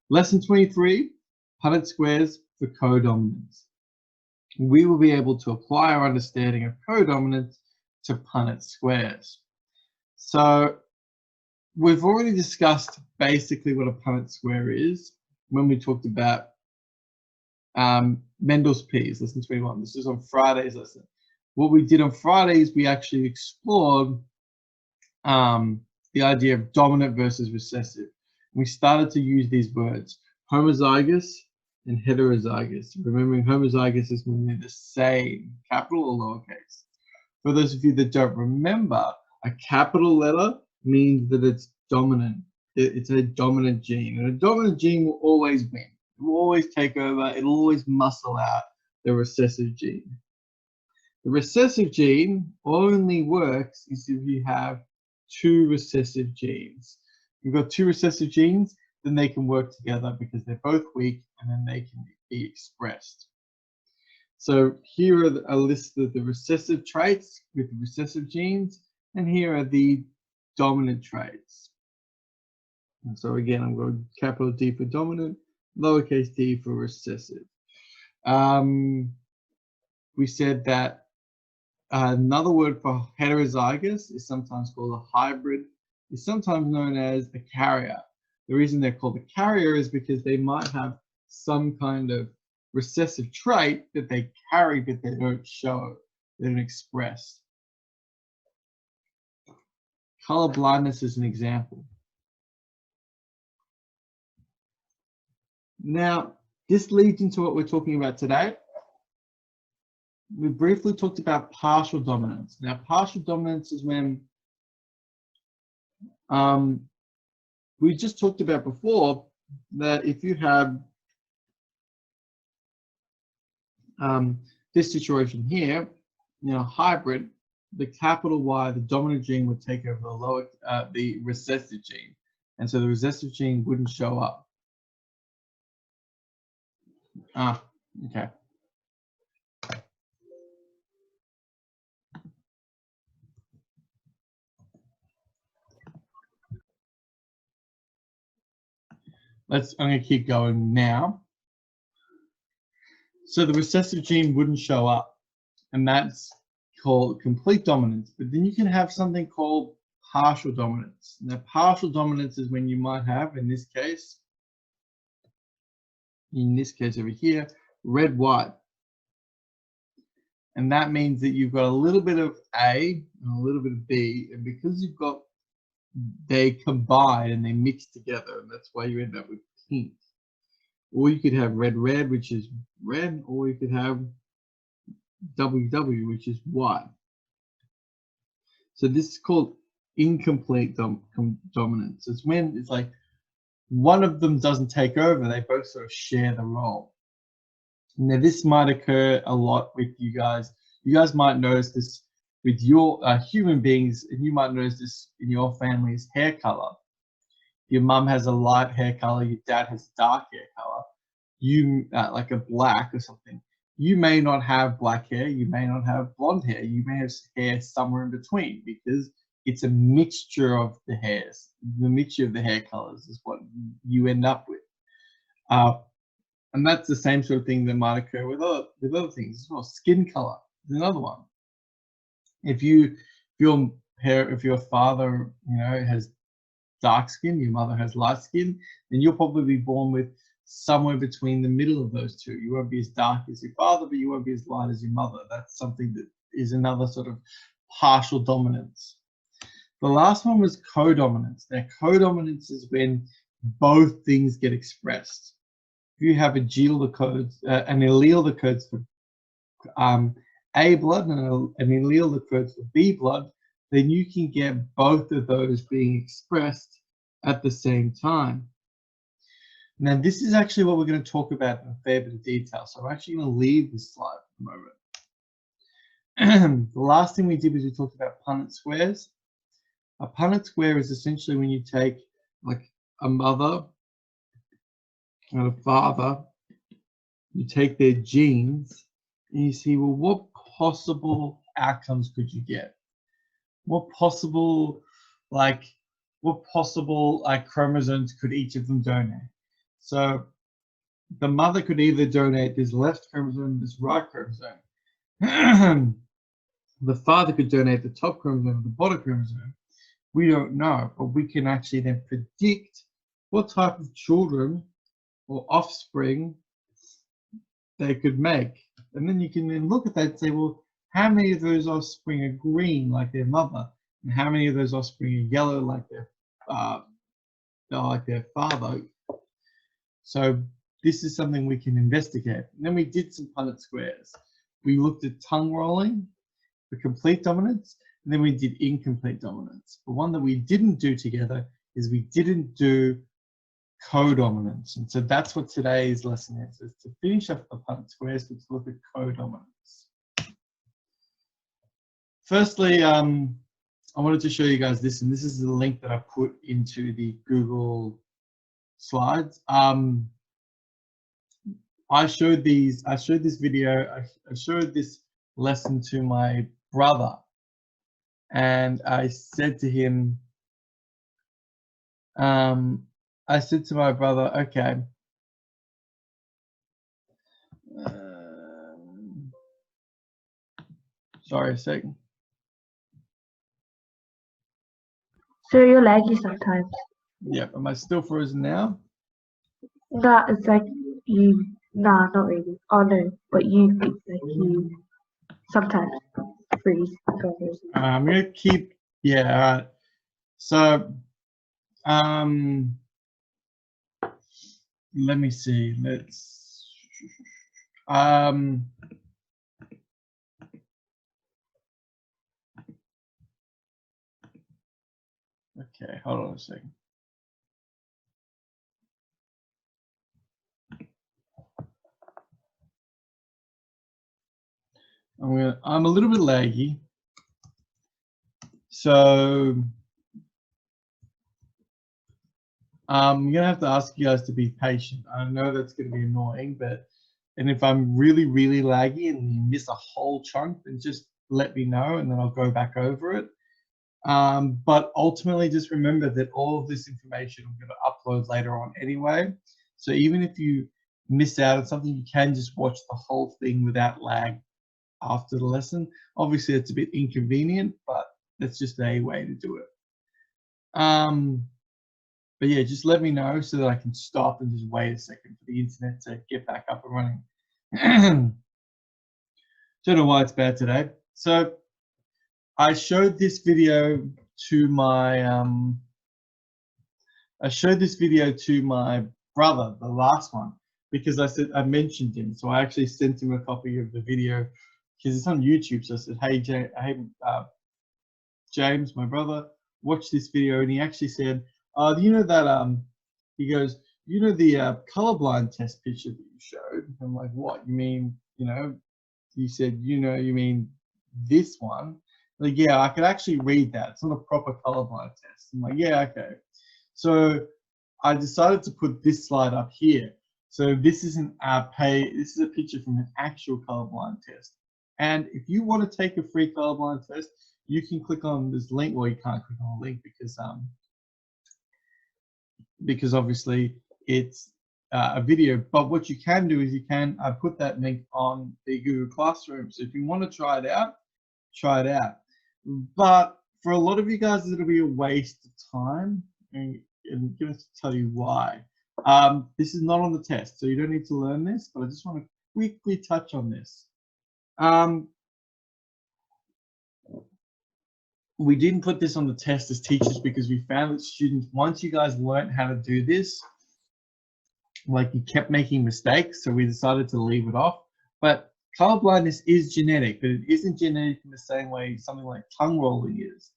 Lesson 23, Punnett squares for codominance. We will be able to apply our understanding of codominance to Punnett squares. So we've already discussed basically what a Punnett square is when we talked about Mendel's P's, lesson 21. This is on Friday's lesson. What we did on Fridays, we actually explored the idea of dominant versus recessive. We started to use these words, homozygous and heterozygous. Remembering homozygous is when they're the same, capital or lowercase. For those of you that don't remember, a capital letter means that it's dominant. It's a dominant gene, and a dominant gene will always win. It will always take over. It'll always muscle out the recessive gene. The recessive gene only works if you have two recessive genes. If you've got two recessive genes, then they can work together because they're both weak, and then they can be expressed. So here are a list of the recessive traits with the recessive genes, and here are the dominant traits. And so again, I'm going capital D for dominant, lowercase d for recessive. We said that another word for heterozygous is sometimes called a hybrid, is sometimes known as a carrier. The reason they're called a carrier is because they might have some kind of recessive trait that they carry but they don't show, they don't express. Color blindness is an example. Now, this leads into what we're talking about today. We briefly talked about partial dominance. Now, partial dominance is when we just talked about before that if you have this situation here, hybrid, the capital Y, the dominant gene would take over the recessive gene, and so the recessive gene wouldn't show up. Okay. I'm going to keep going now. So the recessive gene wouldn't show up, and that's called complete dominance. But then you can have something called partial dominance. Now, partial dominance is when you might have, in this case over here, red, white. And that means that you've got a little bit of A and a little bit of B, and because they combine and they mix together, and that's why you end up with pink. Or you could have red, which is red, or you could have WW, which is white. So this is called incomplete dominance. It's when it's like one of them doesn't take over, they both sort of share the role. Now, this might occur a lot with you guys. You guys might notice this with your human beings, and you might notice this in your family's hair color. Your mum has a light hair color, your dad has dark hair color, you like a black or something. You may not have black hair, you may not have blonde hair, you may have hair somewhere in between, because it's a mixture of the hairs. The mixture of the hair colors is what you end up with. And that's the same sort of thing that might occur with other things as well. Skin color is another one. If your father, has dark skin, your mother has light skin, then you'll probably be born with somewhere between the middle of those two. You won't be as dark as your father, but you won't be as light as your mother. That's something that is another sort of partial dominance. The last one was codominance. Now, codominance is when both things get expressed. If you have an allele that codes for A blood and an allele that codes for B blood, then you can get both of those being expressed at the same time. Now, this is actually what we're going to talk about in a fair bit of detail. So I'm actually going to leave this slide for a moment. The last thing we did was we talked about Punnett squares. A Punnett square is essentially when you take like a mother and a father, you take their genes and you see, well, what possible outcomes could you get? What possible chromosomes could each of them donate? So the mother could either donate this left chromosome, this right chromosome. The father could donate the top chromosome, the bottom chromosome. We don't know, but we can actually then predict what type of children or offspring they could make. And then you can then look at that and say, well, how many of those offspring are green like their mother? And how many of those offspring are yellow like their father? So this is something we can investigate. And then we did some Punnett squares. We looked at tongue rolling for complete dominance, and then we did incomplete dominance. The one that we didn't do together is we didn't do co-dominance. And so that's what today's lesson is to finish up the Punnett squares, let's look at co-dominance. Firstly, I wanted to show you guys this, and this is the link that I put into the Google Slides. I showed this video, I showed this lesson to my brother, and I said to him, I said to my brother, okay, sorry a second. So you're laggy sometimes. Yep, am I still frozen now? No, it's like you. Nah, not really. Oh no, but you. It's like you sometimes freeze. I'm gonna keep. Yeah. All right. So, let me see. Let's. Okay, hold on a second. I'm a little bit laggy, so I'm gonna have to ask you guys to be patient. I know that's gonna be annoying, and if I'm really laggy and you miss a whole chunk, then just let me know and then I'll go back over it. But ultimately, just remember that all of this information I'm going to upload later on anyway. So even if you miss out on something, you can just watch the whole thing without lag after the lesson. Obviously, it's a bit inconvenient, but that's just a way to do it. But yeah, just let me know so that I can stop and just wait a second for the internet to get back up and running. Don't know why it's bad today. So I showed this video to my brother, the last one, because I mentioned him. So I actually sent him a copy of the video because it's on YouTube. So I said, hey, James, my brother, watch this video. And he actually said, you know that, he goes, you know the colorblind test picture that you showed? I'm like, what? You mean, you said, you mean this one? Like, yeah, I could actually read that. It's not a proper colorblind test. I'm like, yeah, okay. So I decided to put this slide up here. So this is this is a picture from an actual colorblind test. And if you want to take a free colorblind test, you can click on this link. Well, you can't click on the link because obviously it's a video. But what you can do is you can put that link on the Google Classroom. So if you want to try it out, try it out. But for a lot of you guys, it'll be a waste of time, and I'm going to tell you why. This is not on the test, so you don't need to learn this, but I just want to quickly touch on this. We didn't put this on the test as teachers because we found that students, once you guys learned how to do this, like, you kept making mistakes, so we decided to leave it off. But color blindness is genetic, but it isn't genetic in the same way something like tongue rolling is.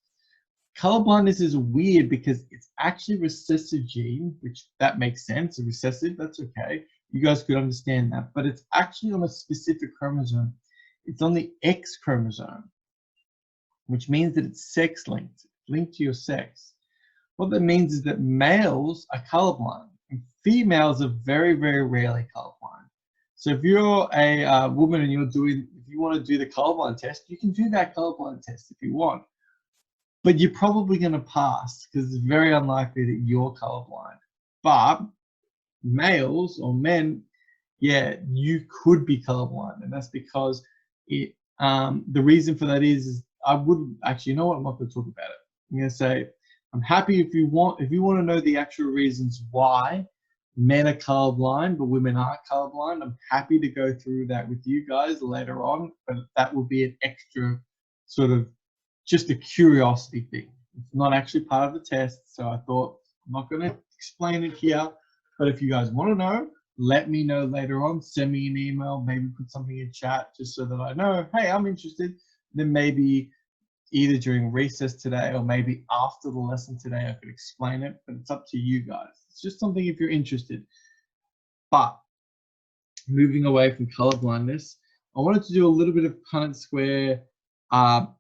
Color blindness is weird because it's actually a recessive gene, which that makes sense. A recessive, that's okay. You guys could understand that, but it's actually on a specific chromosome. It's on the X chromosome, which means that it's sex linked to your sex. What that means is that males are colorblind and females are very rarely colorblind. So if you're a woman and if you want to do the colorblind test, you can do that colorblind test if you want, but you're probably going to pass because it's very unlikely that you're colorblind. But males or men, yeah, you could be colorblind, and that's because it. The reason for that is I wouldn't actually. You know what? I'm not going to talk about it. I'm going to say I'm happy if you want to know the actual reasons why men are colorblind but women aren't colorblind. I'm happy to go through that with you guys later on, but that will be an extra sort of just a curiosity thing. It's not actually part of the test, so I thought I'm not going to explain it here. But if you guys want to know, let me know later on. Send me an email, maybe put something in chat just so that I know, hey, I'm interested. Then maybe either during recess today or maybe after the lesson today, I could explain it, but it's up to you guys. It's just something if you're interested. But moving away from color blindness, I wanted to do a little bit of Punnett square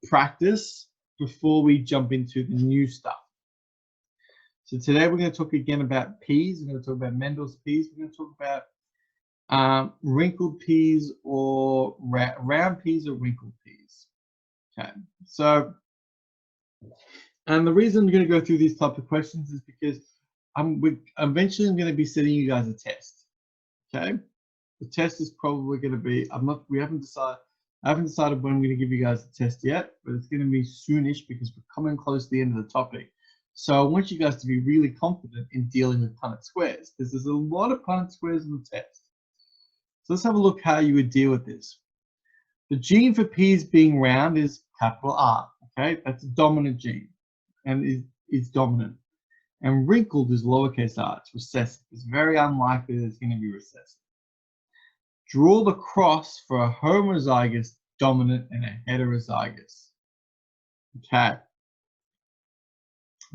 practice before we jump into the new stuff. So today we're going to talk again about peas. We're going to talk about Mendel's peas. We're going to talk about wrinkled peas or round peas or wrinkled peas. Okay, so and the reason I'm going to go through these type of questions is because eventually I'm going to be sending you guys a test. Okay, the test is probably going to be I haven't decided when I'm going to give you guys the test yet, but it's going to be soonish because we're coming close to the end of the topic. So I want you guys to be really confident in dealing with Punnett squares because there's a lot of Punnett squares in the test. So let's have a look how you would deal with this. The gene for peas being round is capital R. Okay, that's a dominant gene and is dominant. And wrinkled is lowercase r, it's recessive. It's very unlikely that it's going to be recessive. Draw the cross for a homozygous dominant and a heterozygous. Okay.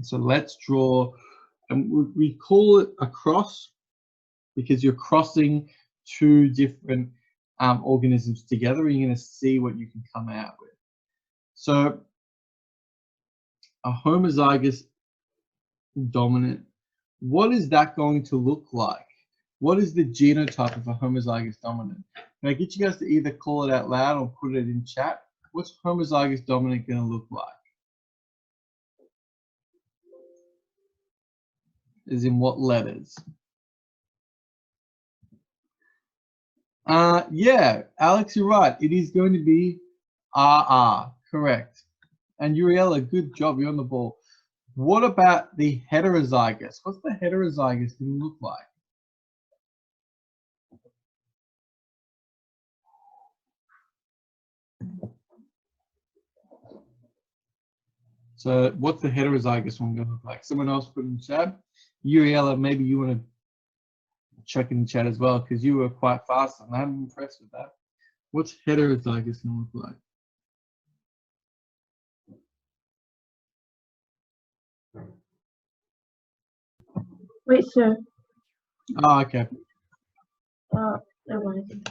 So let's draw, and we call it a cross because you're crossing two different organisms together, and you're going to see what you can come out with. So a homozygous dominant, what is that going to look like? What is the genotype of a homozygous dominant? Can I get you guys to either call it out loud or put it in chat? What's homozygous dominant going to look like? As in what letters? Yeah, Alex, you're right. It is going to be RR, correct. And Uriella, good job. You're on the ball. What about the heterozygous? What's the heterozygous going to look like? So what's the heterozygous one going to look like? Someone else put in chat. Uriella, maybe you want to check in the chat as well because you were quite fast and I'm impressed with that. What's heterozygous going to look like? Wait, sir. Oh, okay. Never mind.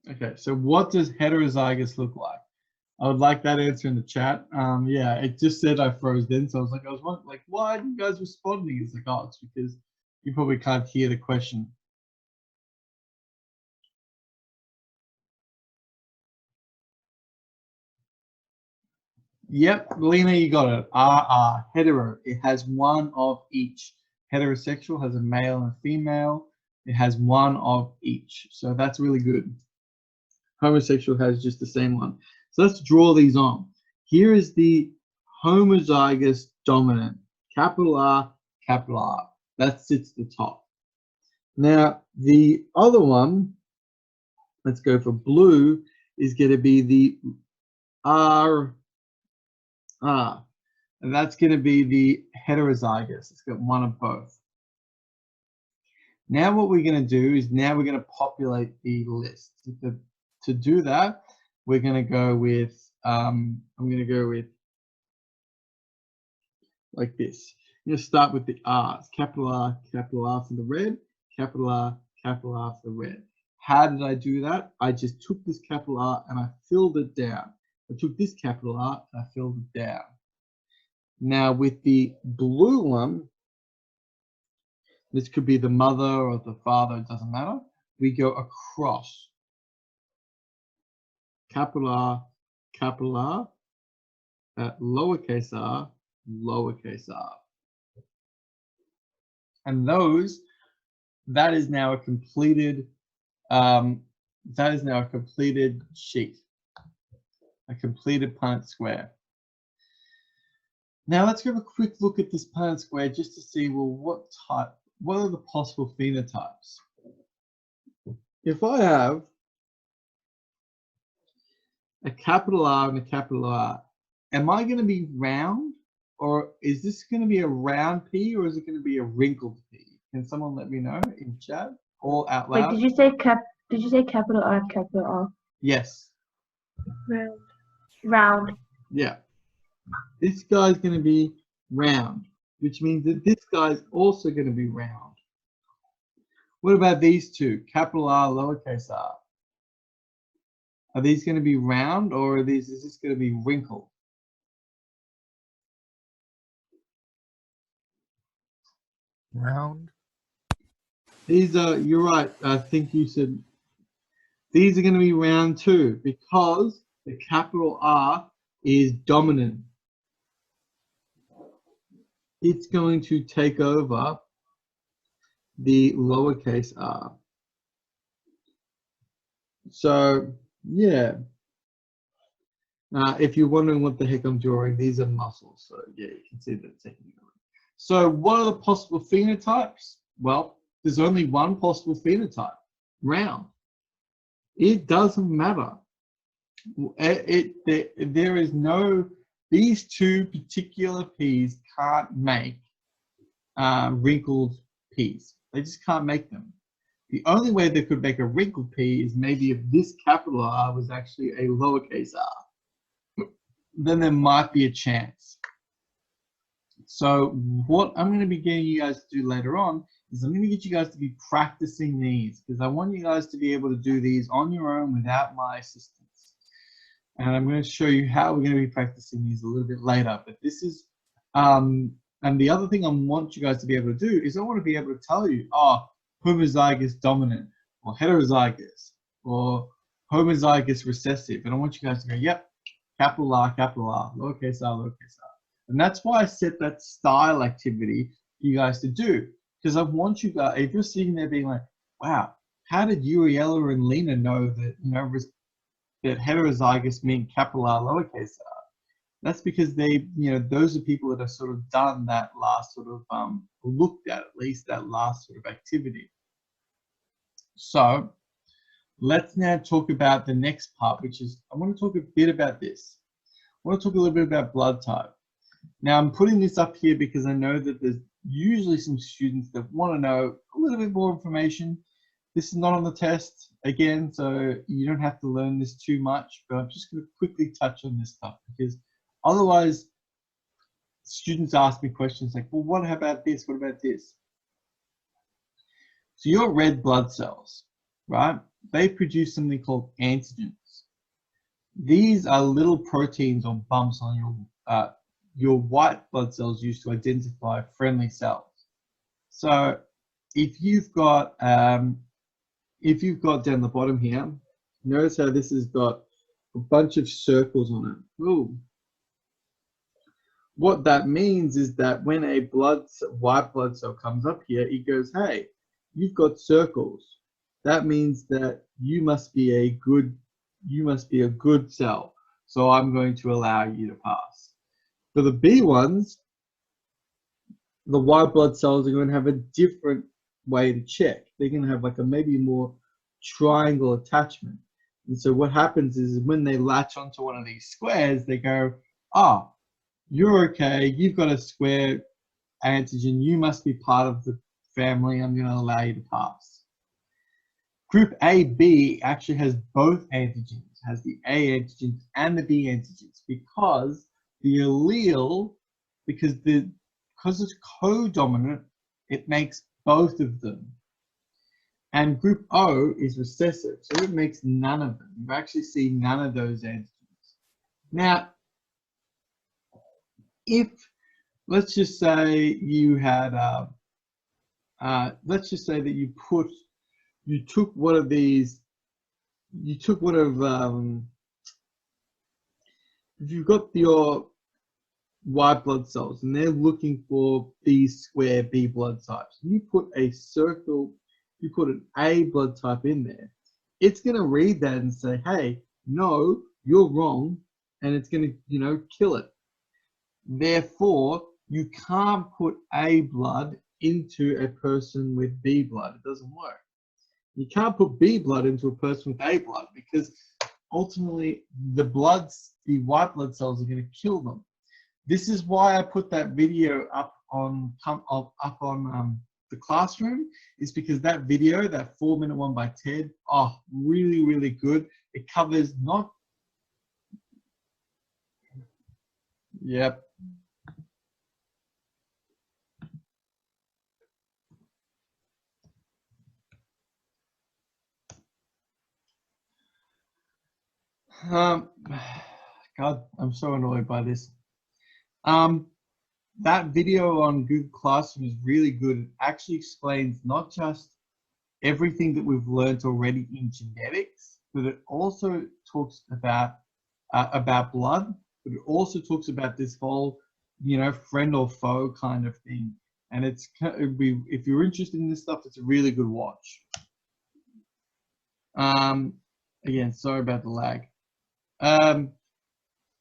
Okay, so what does heterozygous look like? I would like that answer in the chat. Yeah, it just said I froze in, so I was wondering, like, why are you guys responding? It's like, oh, it's because you probably can't hear the question. Yep, Lena, you got it. Hetero. It has one of each. Heterosexual has a male and a female. It has one of each. So that's really good. Homosexual has just the same one. So let's draw these on. Here is the homozygous dominant. Capital R, capital R. That sits at the top. Now, the other one, let's go for blue, is going to be the R. And that's going to be the heterozygous. It's got one of both. Now what we're going to do is now we're going to populate the list. To do that, we're going to go with, I'm going to go with like this. I'm going to start with the R's. Capital R for the red. Capital R for the red. How did I do that? I just took this capital R and I filled it down. I took this capital R and I filled it down. Now with the blue one, this could be the mother or the father, it doesn't matter. We go across. capital R, lowercase r, lowercase r. And that is now a completed sheet, a completed Punnett square. Now let's give a quick look at this Punnett square just to see, well, what are the possible phenotypes? If I have a capital R and a capital R, am I going to be round, or is this going to be a round P, or is it going to be a wrinkled P? Can someone let me know in chat or out loud? Wait, did you say capital R, capital R? Yes. Round. Yeah. This guy's going to be round, which means that this guy's also going to be round. What about these two, capital R, lowercase r? Are these going to be round, or is this going to be wrinkled? Round. These are, you're right, I think you said these are going to be round too, because the capital R is dominant. It's going to take over the lowercase r. So, yeah. If you're wondering what the heck I'm drawing, these are muscles. So, yeah, you can see that taking over. So, what are the possible phenotypes? Well, there's only one possible phenotype, round. It doesn't matter. There is no, these two particular P's can't make wrinkled P's. They just can't make them. The only way they could make a wrinkled P is maybe if this capital R was actually a lowercase r. Then there might be a chance. So what I'm going to be getting you guys to do later on is I'm going to get you guys to be practicing these, because I want you guys to be able to do these on your own without my assistance. And I'm going to show you how we're going to be practicing these a little bit later. But this is, and the other thing I want you guys to be able to do is I want to be able to tell you, oh, homozygous dominant, or heterozygous, or homozygous recessive. And I want you guys to go, yep, capital R, lowercase r, lowercase r. And that's why I set that style activity for you guys to do. Because I want you guys, if you're sitting there being like, wow, how did Uriella and Lena know that, you know, that heterozygous mean capital R, lowercase r? That's because they, you know, those are people that have sort of done that last sort of, looked at least that last sort of activity. So let's now talk about the next part, which is, I want to talk a bit about this. I want to talk a little bit about blood type. Now I'm putting this up here because I know that there's usually some students that want to know a little bit more information. This is not on the test again, so you don't have to learn this too much, but I'm just going to quickly touch on this stuff, because otherwise students ask me questions like, well, what about this? What about this? So your red blood cells, right? They produce something called antigens. These are little proteins or bumps on your white blood cells used to identify friendly cells. So if you've got down the bottom here, notice how this has got a bunch of circles on it. Ooh. What that means is that when a white blood cell comes up here, it goes, hey, you've got circles. That means that you must be a good cell. So I'm going to allow you to pass. For the B ones, the white blood cells are going to have a different way to check. They're going to have like a maybe more triangle attachment. And so what happens is when they latch onto one of these squares, they go, ah, oh, you're okay, you've got a square antigen, you must be part of the family, I'm going to allow you to pass. Group AB actually has both antigens, has the A antigens and the B antigens, because the allele, because it's co-dominant, it makes both of them. And group O is recessive, so it makes none of them. You actually see none of those antigens. Now, if, let's just say you had, let's just say that you took one of these, you took one of if you've got your white blood cells and they're looking for these square B blood types, and you put a circle, you put an A blood type in there, it's going to read that and say, hey, no, you're wrong, and it's going to, you know, kill it. Therefore, you can't put A blood into a person with B blood. It doesn't work. You can't put B blood into a person with A blood because ultimately the white blood cells are going to kill them. This is why I put that video up on the classroom, is because that video, that 4-minute one by Ted, oh, really, really good. It covers not, yep. God, I'm so annoyed by this. That video on Google Classroom is really good. It actually explains not just everything that we've learned already in genetics, but it also talks about blood, but it also talks about this whole, you know, friend or foe kind of thing. And if you're interested in this stuff, it's a really good watch. Again, sorry about the lag.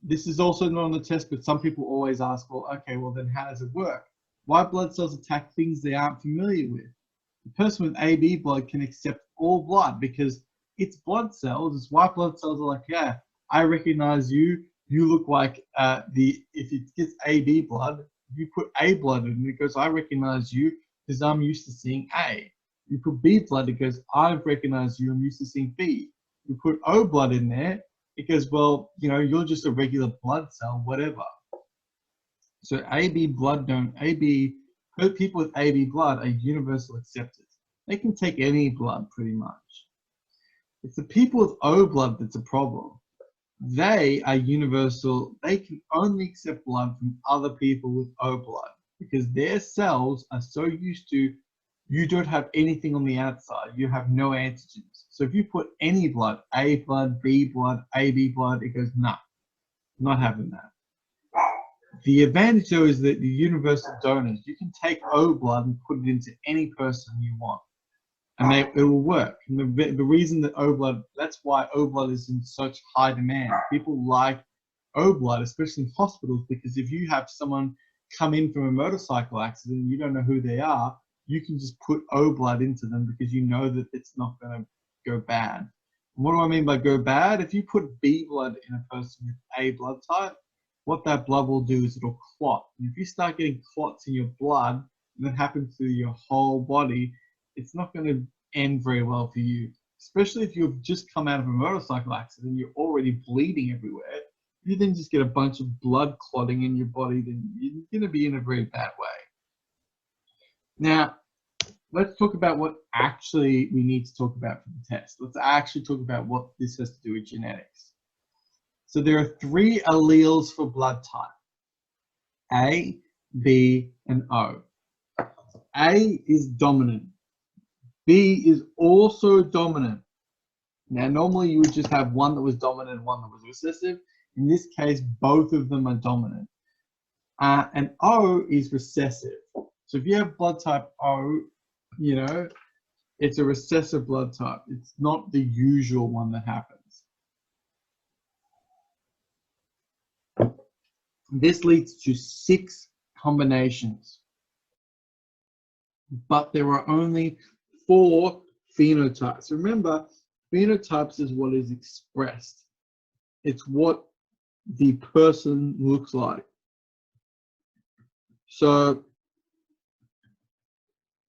This is also not on the test, but some people always ask, well, okay, well then how does it work? White blood cells attack things they aren't familiar with. The person with AB blood can accept all blood because it's blood cells. It's white blood cells are like, yeah, I recognize you. You look like if it gets AB blood, you put A blood in it, goes, I recognize you because I'm used to seeing A. You put B blood, it goes, I recognize you, I'm used to seeing B. You put O blood in there, it goes, well, you know, you're just a regular blood cell, whatever. So people with AB blood are universal acceptors. They can take any blood pretty much. It's the people with O blood that's a problem. They are universal. They can only accept blood from other people with O blood because their cells are so used to, you don't have anything on the outside. You have no antigens. So if you put any blood, A blood, B blood, AB blood, it goes, nah, not having that. The advantage though is that the universal donors, you can take O blood and put it into any person you want, and it will work. And the reason that O blood, that's why O blood is in such high demand. People like O blood, especially in hospitals, because if you have someone come in from a motorcycle accident, you don't know who they are, you can just put O blood into them because you know that it's not going to go bad. And what do I mean by go bad? If you put B blood in a person with A blood type, what that blood will do is it'll clot. And if you start getting clots in your blood, and that happens to your whole body, it's not going to end very well for you. Especially if you've just come out of a motorcycle accident, you're already bleeding everywhere. If you then just get a bunch of blood clotting in your body, then you're going to be in a very bad way. Now, let's talk about what actually we need to talk about for the test. Let's actually talk about what this has to do with genetics. So there are 3 alleles for blood type: A, B, and O. A is dominant. B is also dominant. Now, normally you would just have one that was dominant and one that was recessive. In this case, both of them are dominant. And O is recessive. So if you have blood type O, you know, it's a recessive blood type. It's not the usual one that happens. This leads to 6 combinations, but there are only 4 phenotypes. Remember, phenotypes is what is expressed. It's what the person looks like. So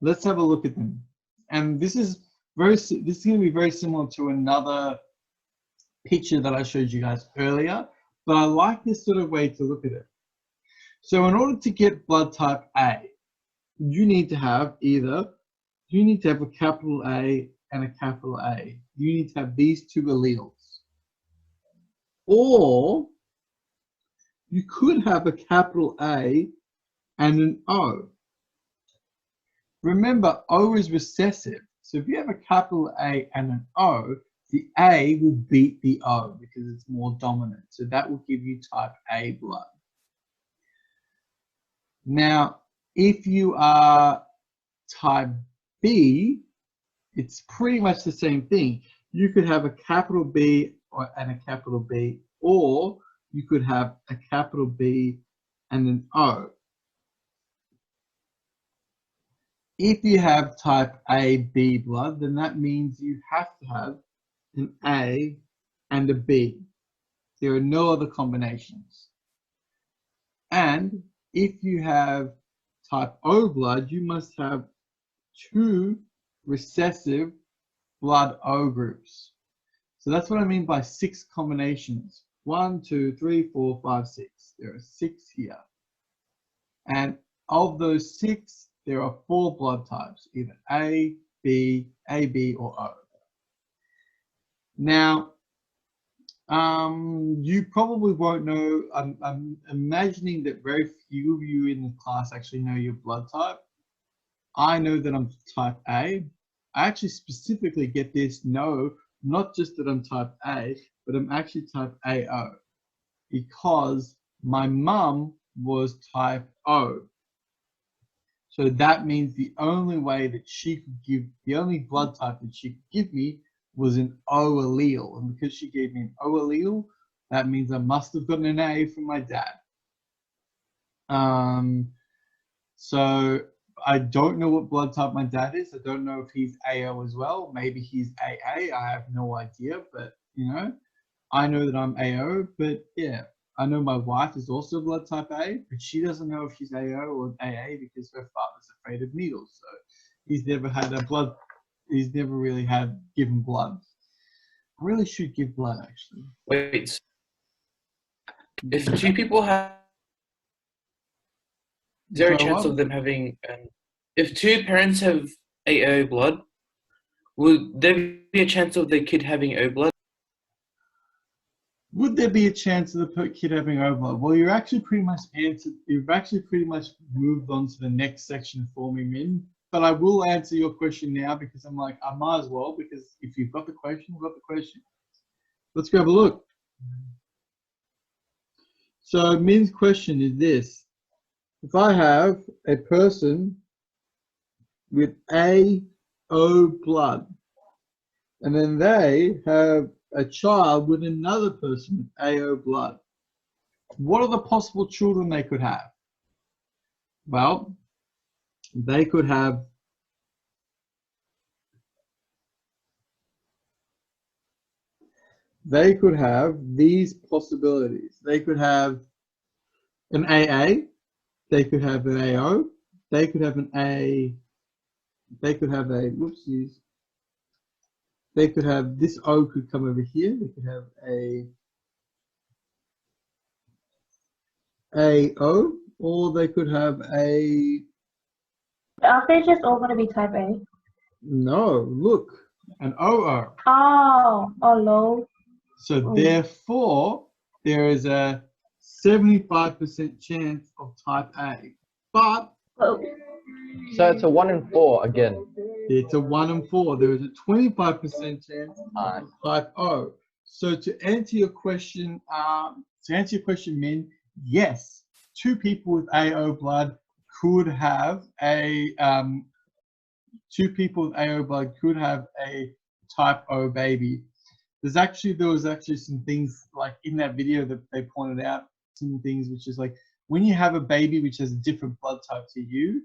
let's have a look at them. And this is going to be very similar to another picture that I showed you guys earlier, but I like this sort of way to look at it. So in order to get blood type A, you need to have a capital A and a capital A. You need to have these 2 alleles. Or you could have a capital A and an O. Remember, O is recessive. So if you have a capital A and an O, the A will beat the O because it's more dominant. So that will give you type A blood. Now, if you are type B, it's pretty much the same thing. You could have a capital B and a capital B, or you could have a capital B and an O. If you have type AB blood, then that means you have to have an A and a B. There are no other combinations. And if you have type O blood, you must have 2 recessive blood O groups. So that's what I mean by 6 combinations. 1, 2, 3, 4, 5, 6. There are 6 here. And of those 6, there are 4 blood types, either A, B, AB, or O. Now, you probably won't know. I'm imagining that very few of you in the class actually know your blood type. I know that I'm type A. I actually specifically get this no, not just that I'm type A, but I'm actually type AO because my mum was type O. So that means the only way that she could give, the only blood type that she could give me was an O allele. And because she gave me an O allele, that means I must have gotten an A from my dad. So I don't know what blood type my dad is. I don't know if he's AO as well. Maybe he's AA. I have no idea, but you know, I know that I'm AO, but yeah, I know my wife is also blood type A, but she doesn't know if she's AO or AA because her father's afraid of needles. So he's never had a blood, he's never really had given blood. I really should give blood actually. Wait, if 2 people have, is there a chance of them having, if 2 parents have AO blood, would there be a chance of the kid having O blood? Would there be a chance of the kid having O blood? Well, you're actually pretty much answered. You've actually pretty much moved on to the next section for me, Min. But I will answer your question now because I'm like, I might as well, because if you've got the question, you've got the question. Let's go have a look. So Min's question is this. If I have a person with AO blood, and then they have a child with another person with AO blood, what are the possible children they could have? Well, they could have these possibilities. They could have an AA, they could have an AO, they could have an A, they could have a, whoopsies, they could have, this O could come over here, they could have a AO, or they could have a... Are they just all going to be type A? No, look, an OO. Oh, low. So therefore, there is a 75% chance of type A. But Oh. So it's a 1 in 4 again. it's a 1 in 4. There is a 25% chance of type O. So to answer your question, Min, yes, 2 people with AO blood could have a 2 people with AO blood could have a type O baby. There was actually some things like in that video that they pointed out, some things which is like when you have a baby which has a different blood type to you,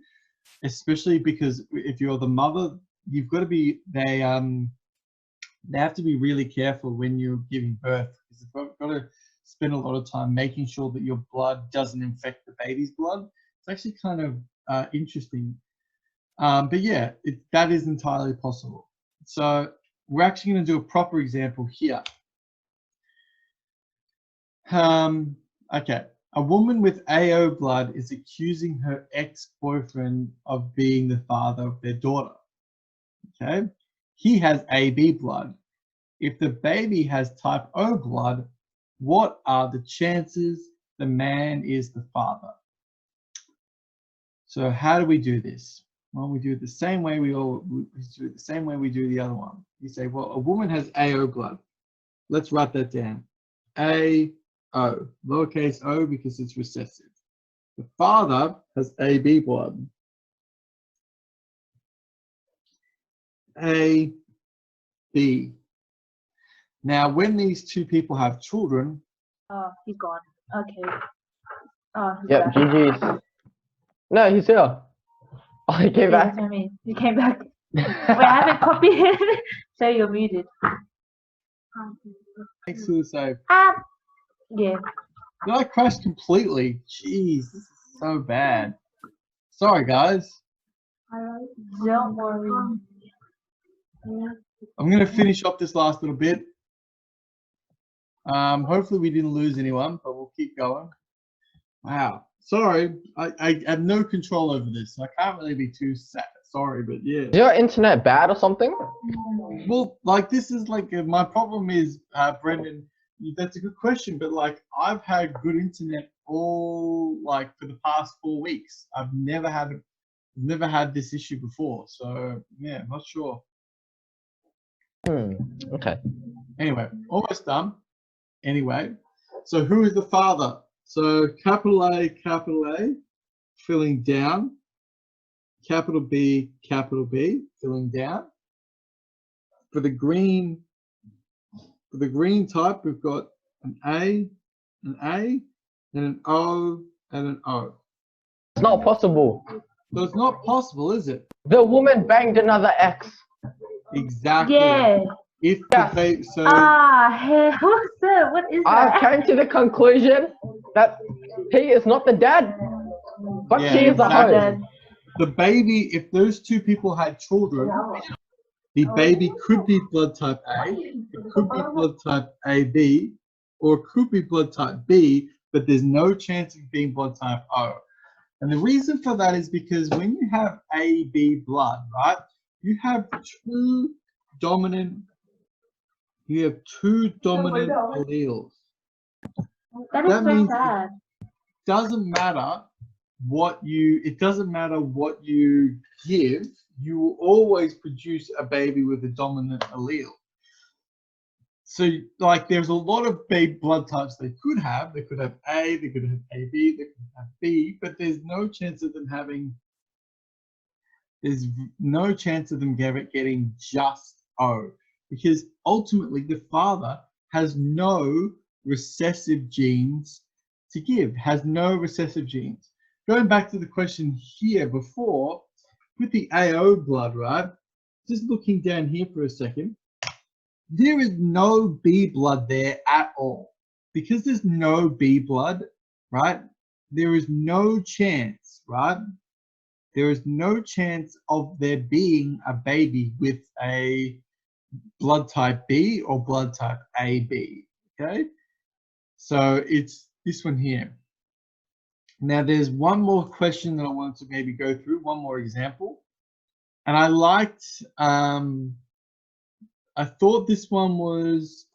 especially because if you're the mother, you've got to be, they have to be really careful when you're giving birth because they've got to spend a lot of time making sure that your blood doesn't infect the baby's blood. It's actually kind of interesting. But yeah, that is entirely possible. So we're actually going to do a proper example here. Okay, a woman with AO blood is accusing her ex-boyfriend of being the father of their daughter. Okay, he has AB blood. If the baby has type O blood, what are the chances the man is the father? So how do we do this? Well, we do it the same way we do it the same way we do the other one. You say, well, a woman has AO blood. Let's write that down. AO, lowercase o because it's recessive. The father has AB blood. AB. Now, when these two people have children, Oh, he's gone. Okay. Oh, he's Yep, back. GG's. No, he's here. Oh, he came Yeah, back. that's what I mean. He came back. Wait, I haven't copied it. So you're muted. thanks for the save. Yeah. Did I crash completely? Jeez, this is so bad. Sorry, guys. Don't worry. I'm going to finish up this last little bit. Hopefully we didn't lose anyone, but we'll keep going. Wow. Sorry, I have no control over this. So I can't really be too sad. Sorry, but yeah. Is your internet bad or something? Well, like this is like my problem is, Brendan. That's a good question, but like I've had good internet all like for the past 4 weeks. I've never had this issue before. So yeah, not sure. Okay. Anyway, almost done. Anyway, so who is the father? So capital A, filling down. Capital B, filling down. For the green type, we've got an A, and an O, and an O. It's not possible. So it's not possible, is it? The woman banged another ex. Exactly. Yeah. If Yes. the baby, so Hell, sir, what is I that? came to the conclusion that he is not the dad, but Yeah, she is the exactly. host. the baby, if those two people had children, the baby could be blood type A, it could be blood type AB, or it could be blood type B, but there's no chance of being blood type O. And the reason for that is because when you have AB blood, right, you have two dominant alleles. That is That so means sad. doesn't matter what you give, you will always produce a baby with a dominant allele. So like there's a lot of baby blood types they could have A, they could have AB, they could have B, but there's no chance of them getting just O, because ultimately the father has no recessive genes to give, has no recessive genes. Going back to the question here before, with the AO blood, right? Just looking down here for a second, there is no B blood there at all. Because there's no B blood, right? There is no chance, right? There is no chance of there being a baby with a blood type B or blood type AB, okay? So it's this one here. Now there's one more question that I wanted to maybe go through, one more example. And I liked, I thought this one was,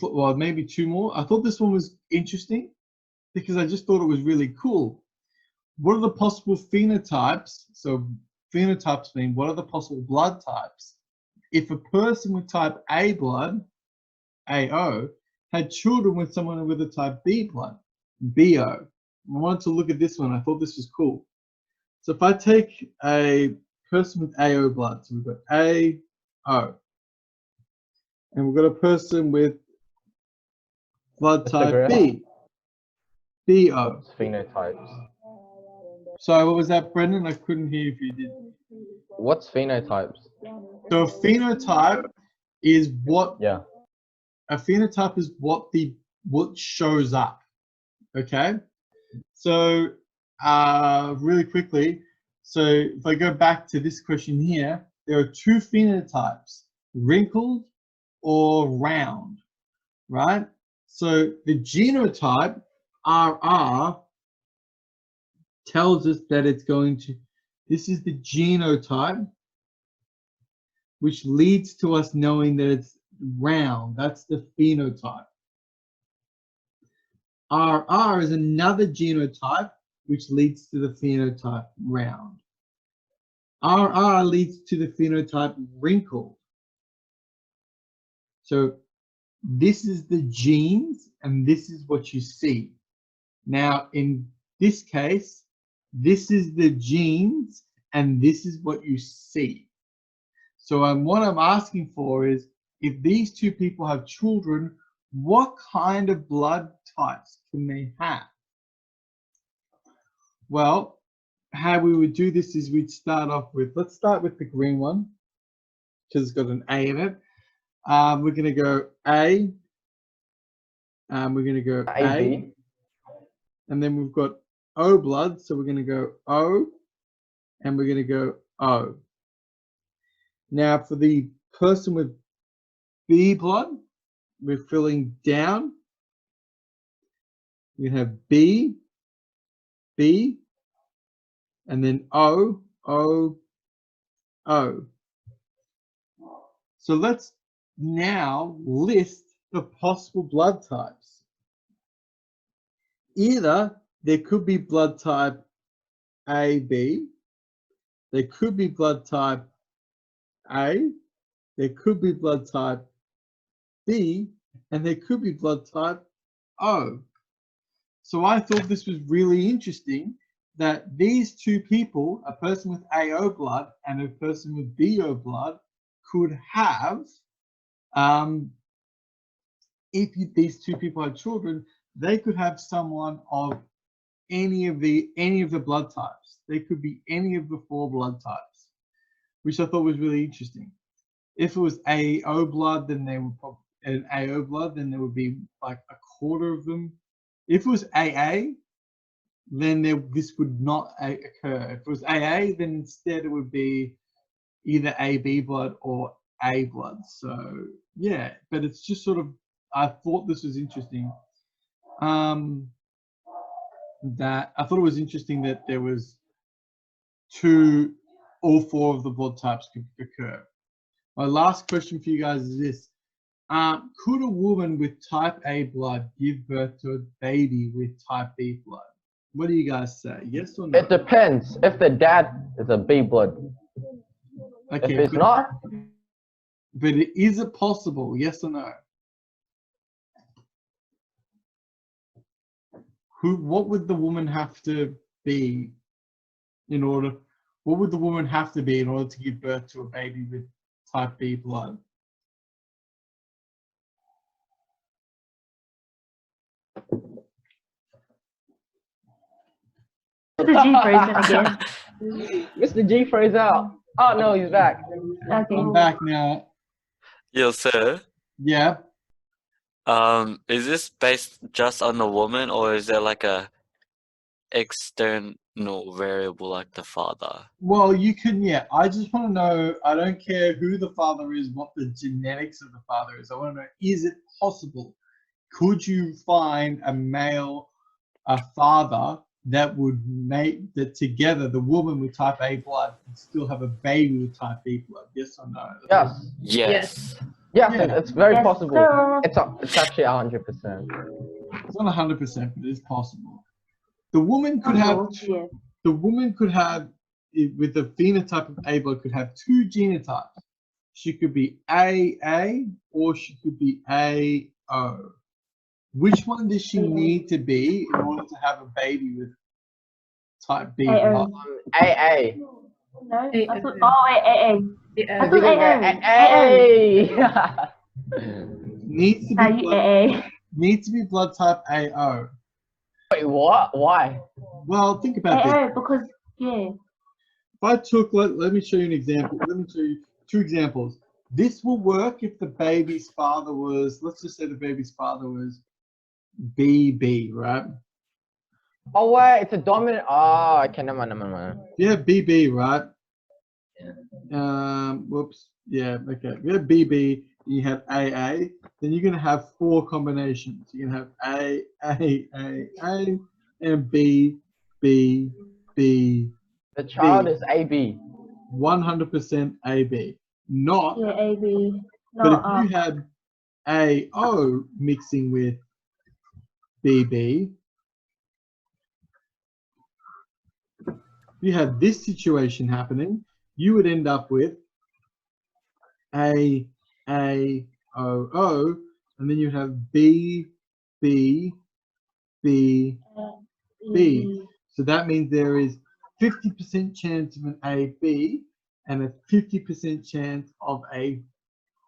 well, maybe two more. I thought this one was interesting because I just thought it was really cool. What are the possible phenotypes? So phenotypes mean what are the possible blood types if a person with type A blood, AO, had children with someone with a type B blood, BO. I wanted to look at this one. I thought this was cool. So if I take a person with AO blood, so we've got AO, and we've got a person with blood type B, BO. Phenotypes. Sorry, what was that, Brendan? I couldn't hear if you did. What's phenotypes? So a phenotype is what Yeah. a phenotype is what shows up. Okay. So really quickly, so if I go back to this question here, there are two phenotypes, wrinkled or round, right? So the genotype RR tells us that it's going to, this is the genotype, which leads to us knowing that it's round. That's the phenotype. RR is another genotype, which leads to the phenotype round. RR leads to the phenotype wrinkled. So this is the genes and this is what you see. Now, in this case, this is the genes and this is what you see. So what I'm asking for is, if these two people have children, what kind of blood types can they have? Well, how we would do this is we'd start off with, let's start with the green one, because it's got an A in it. We're going to go A. We're going to go A. And then we've got O blood, so we're going to go O. And we're going to go O. Now, for the person with B blood, we're filling down. We have B, B, and then O, O, O. So let's now list the possible blood types. Either there could be blood type AB, there could be blood type A, there could be blood type B, and there could be blood type O. So I thought this was really interesting that these two people, a person with AO blood and a person with BO blood, could have, if these two people had children, they could have someone of any of the blood types. They could be any of the 4 blood types, which I thought was really interesting. If it was AO blood, then they would probably, an AO blood, then there would be like a quarter of them. If it was AA, then this would not occur. If it was AA, then instead it would be either AB blood or A blood. So yeah, but it's just sort of, I thought this was interesting. That I thought it was interesting that there was all 4 of the blood types could occur. My last question for you guys is this. Could a woman with type A blood give birth to a baby with type B blood? What do you guys say? Yes or no? It depends. If the dad is a B blood. Okay, If it's not, but is it possible? Yes or no? What would the woman have to be in order? What would the woman have to be in order to give birth to a baby with type B blood? The G frozen again. Mr. G froze out. Oh no, he's back. Okay. I'm back now. Yo, sir. Yeah. Is this based just on the woman, or is there like a external variable like the father? Well, you can, yeah. I just want to know, I don't care who the father is, what the genetics of the father is. I want to know, is it possible? Could you find a father that would make that together, the woman with type A blood could still have a baby with type B blood? Yes or no? Yes. Yes. Yes, Yeah. it's very Yes, possible. sir. It's actually 100%. It's not 100%, but it's possible. The woman could have, Yeah. the woman could have, with the phenotype of A blood, could have 2 genotypes. She could be AA or she could be AO. Which one does she need to be in order to have a baby with type B blood? AA. No, I thought, AA. I thought AA. Needs to Are be you blood, AA? needs to be blood type AO. Wait, what? Why? Well, think about this. AA, because, yeah. If I took, let me show you an example. Let me show you 2 examples. This will work if the baby's father was, let's just say the baby's father was BB, right? Oh wait, it's a dominant. Oh, okay, never mind. Yeah, BB, right? Whoops. Yeah, okay. We have BB, you have AA, then you're gonna have 4 combinations. You're gonna have A, and B, B, B. The child B. is AB. 100% AB. Not, Yeah, AB. but Not, if you had AO mixing with BB, you had this situation happening. you would end up with A, O, O, and then you'd have B, B, B, B. So that means there is 50% chance of an AB and a 50% chance of a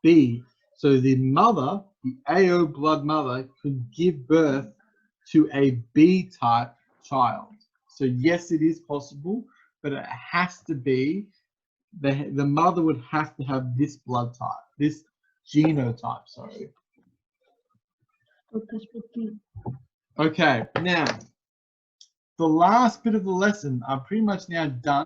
B. So the mother, the AO blood mother, could give birth to a B type child. So yes, it is possible, but it has to be, the mother would have to have this blood type, this genotype, sorry. Okay, now, the last bit of the lesson, I'm pretty much now done